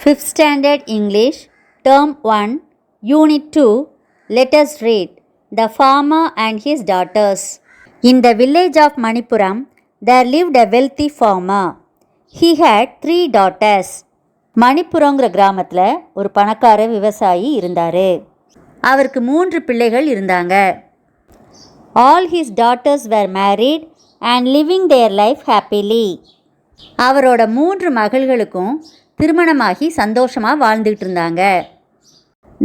5th Standard English, Term 1, Unit 2, let us read The Farmer and His Daughters. In the village of Manipuram, there lived a wealthy farmer. He had 3 daughters. மணிப்புரங்கிற கிராமத்தில் ஒரு பணக்கார விவசாயி இருந்தார். அவருக்கு 3 பிள்ளைகள் இருந்தாங்க. All his daughters were married and living their life happily. அவரோட 3 மகள்களுக்கும் திருமணமாகி சந்தோஷமாக வாழ்ந்துகிட்டு இருந்தாங்க.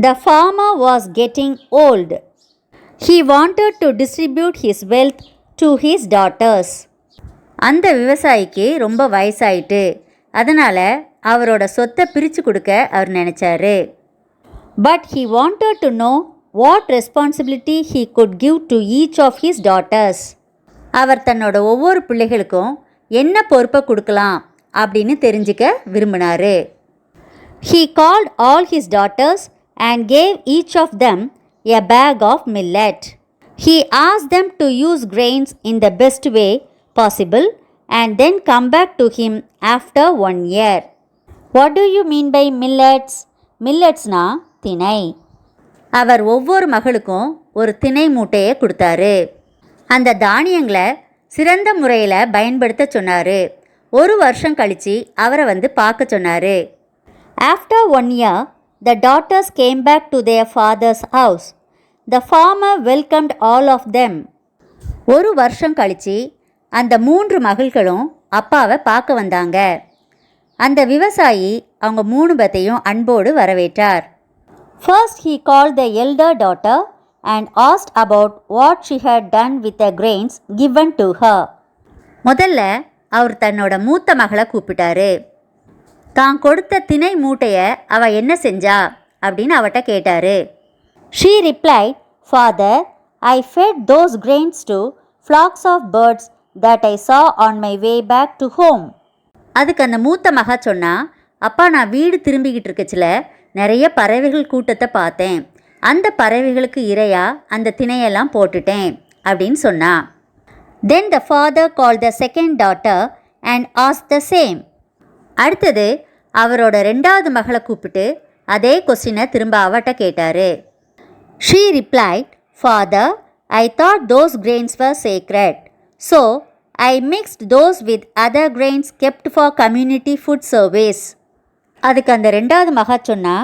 The farmer was getting old. He wanted to distribute his wealth to his daughters. அந்த விவசாயிக்கு ரொம்ப வயசாயிட்டு, அதனால் அவரோட சொத்தை பிரித்து கொடுக்க அவர் நினச்சாரு. But he wanted to know what responsibility he could give to each of his daughters. அவர் தன்னோட ஒவ்வொரு பிள்ளைகளுக்கும் என்ன பொறுப்பை கொடுக்கலாம் அப்படின்னு தெரிஞ்சுக்க விரும்பினார். He called all his daughters and gave each of them a bag of millet. He asked them to use grains in the best way possible and then come back to him after 1 year. What do you mean by millets? Milletsனா திணை. அவர் ஒவ்வொரு மகளுக்கும் ஒரு திணை மூட்டையை கொடுத்தாரு. அந்த தானியங்களை சிறந்த முறையில் பயன்படுத்த சொன்னார். 1 வருஷம் கழித்து அவரை வந்து பார்க்க சொன்னார். After 1 year, the daughters came back to their father's house. The farmer welcomed all of them. 1 வருஷம் கழித்து அந்த 3 மகள்களும் அப்பாவை பார்க்க வந்தாங்க. அந்த விவசாயி அவங்க 3 பேத்தையும் அன்போடு வரவேற்றார். First he called the elder daughter and asked about what she had done with the grains given to her. முதல்ல அவர் தன்னோட மூத்த மகளை கூப்பிட்டாரு. தான் கொடுத்த திணை மூட்டையை அவள் என்ன செஞ்சா அப்படின்னு அவட்ட கேட்டார். She replied, Father, I fed those grains to flocks of birds that I saw on my way back to home. அதுக்கு அந்த மூத்த மகா சொன்னா, அப்பா நான் வீடு திரும்பிக்கிட்டு இருக்கச்சில நிறைய பறவைகள் கூட்டத்தை பார்த்தேன். அந்த பறவைகளுக்கு இரையா அந்த திணையெல்லாம் போட்டுட்டேன் அப்படின்னு சொன்னா. Then the father called the second daughter and asked the same. அடுத்தது அவரோட 2வது மகளை கூப்பிட்டு அதே கொஸ்டினை திரும்ப அவட்ட கேட்டார். She replied, Father, I thought those grains were sacred. So, I mixed those with other grains kept for community food service. அதுக்கு அந்த 2வது மகா சொன்னா,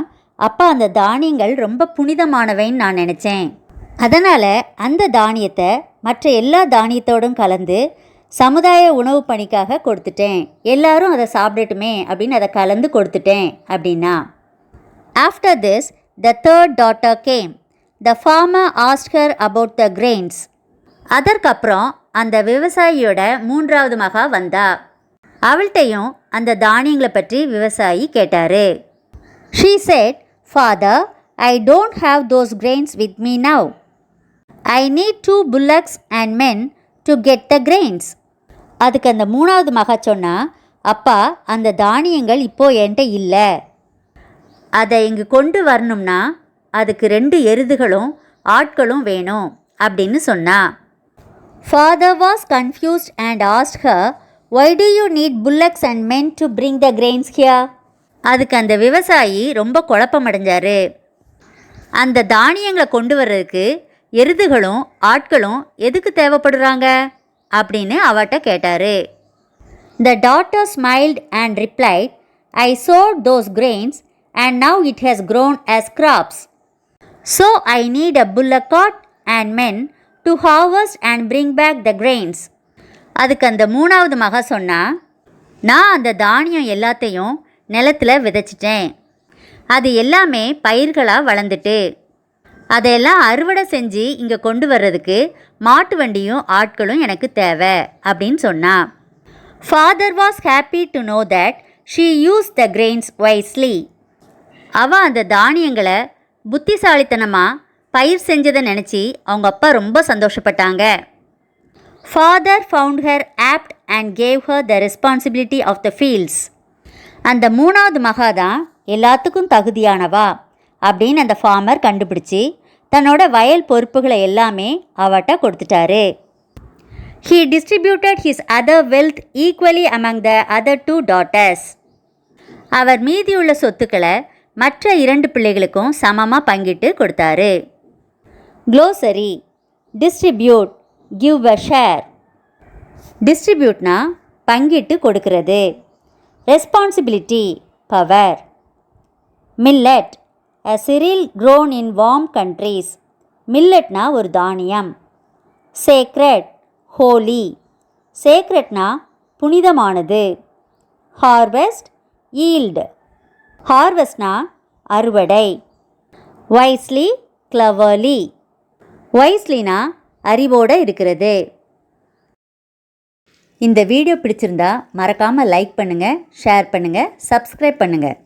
அப்பா அந்த தானியங்கள் ரொம்ப புனிதமானவைன்னு நான் நினச்சேன். அதனால் அந்த தானியத்தை மற்ற எல்லா தானியத்தோடும் கலந்து சமுதாய உணவு பணிக்காக கொடுத்துட்டேன். எல்லாரும் அதை சாப்பிடட்டுமே அப்படின்னு அதை கலந்து கொடுத்துட்டேன் அப்படின்னா. After this, the 3rd daughter came. The farmer asked her about the grains. அதற்கப்புறம் அந்த விவசாயியோட 3வது மகா வந்தா. அவள்கிட்டையும் அந்த தானியங்களை பற்றி விவசாயி கேட்டார். She said, Father, I don't have those grains with me now. I need 2 bullocks and men to get the grains. அதுக்கு அந்த 3வது மகா சொன்னா, அப்பா அந்த தானியங்கள் இப்போது என்கிட்ட இல்லை. அதை இங்கு கொண்டு வரணும்னா அதுக்கு 2 எருதுகளும் ஆட்களும் வேணும் அப்படின்னு சொன்னா. Father was confused and asked her, Why do you need bullocks and men to bring the grains here? அதுக்கு அந்த விவசாயி ரொம்ப குழப்பமடைஞ்சார். அந்த தானியங்களை கொண்டு வர்றதுக்கு எருதுகளும் ஆட்களும் எதுக்கு தேவைப்படுறாங்க அப்படின்னு அவட்ட கேட்டார். The daughter smiled and replied, I sowed those grains and now it has grown as crops. So I need a bullock cart and men to harvest and bring back the grains. அதுக்கு அந்த 3வது மகா சொன்னா, நான் அந்த தானியம் எல்லாத்தையும் நிலத்தில் விதைச்சிட்டேன். அது எல்லாமே பயிர்களாக வளர்ந்துட்டு அதையெல்லாம் அறுவடை செஞ்சு இங்கே கொண்டு வர்றதுக்கு மாட்டு வண்டியும் ஆட்களும் எனக்கு தேவை அப்படின்னு சொன்னா. Father was happy to know that she used the grains wisely. அவள் அந்த தானியங்களை புத்திசாலித்தனமாக பயிர் செஞ்சதை நினச்சி அவங்க அப்பா ரொம்ப சந்தோஷப்பட்டாங்க. Father found her apt and gave her the responsibility of the fields. அந்த 3வது மகா தான் எல்லாத்துக்கும் தகுதியானவா அப்படின்னு அந்த ஃபார்மர் கண்டுபிடிச்சி தன்னோட வயல் பொறுப்புகளை எல்லாமே அவட்ட கொடுத்துட்டாரு. He distributed his other wealth equally among the other 2 daughters. அவர் மீதியுள்ள சொத்துக்களை மற்ற 2 பிள்ளைகளுக்கும் சமமாக பங்கிட்டு கொடுத்தாரு. Glossary. Distribute, give a share. டிஸ்ட்ரிபியூட்னா பங்கிட்டு கொடுக்கிறது. Responsibility, power. Millet, a cereal grown in warm countries. மில்லட்னா ஒரு தானியம். சேக்ரெட், ஹோலி. சேக்ரெட்னா புனிதமானது. Harvest, yield. ஹார்வெஸ்ட்னா அறுவடை. Wisely, cleverly. வைஸ்லினா அறிவோடு இருக்கிறது. இந்த வீடியோ பிடிச்சிருந்தா மறக்காமல் லைக் பண்ணுங்கள், ஷேர் பண்ணுங்கள், சப்ஸ்கிரைப் பண்ணுங்கள்.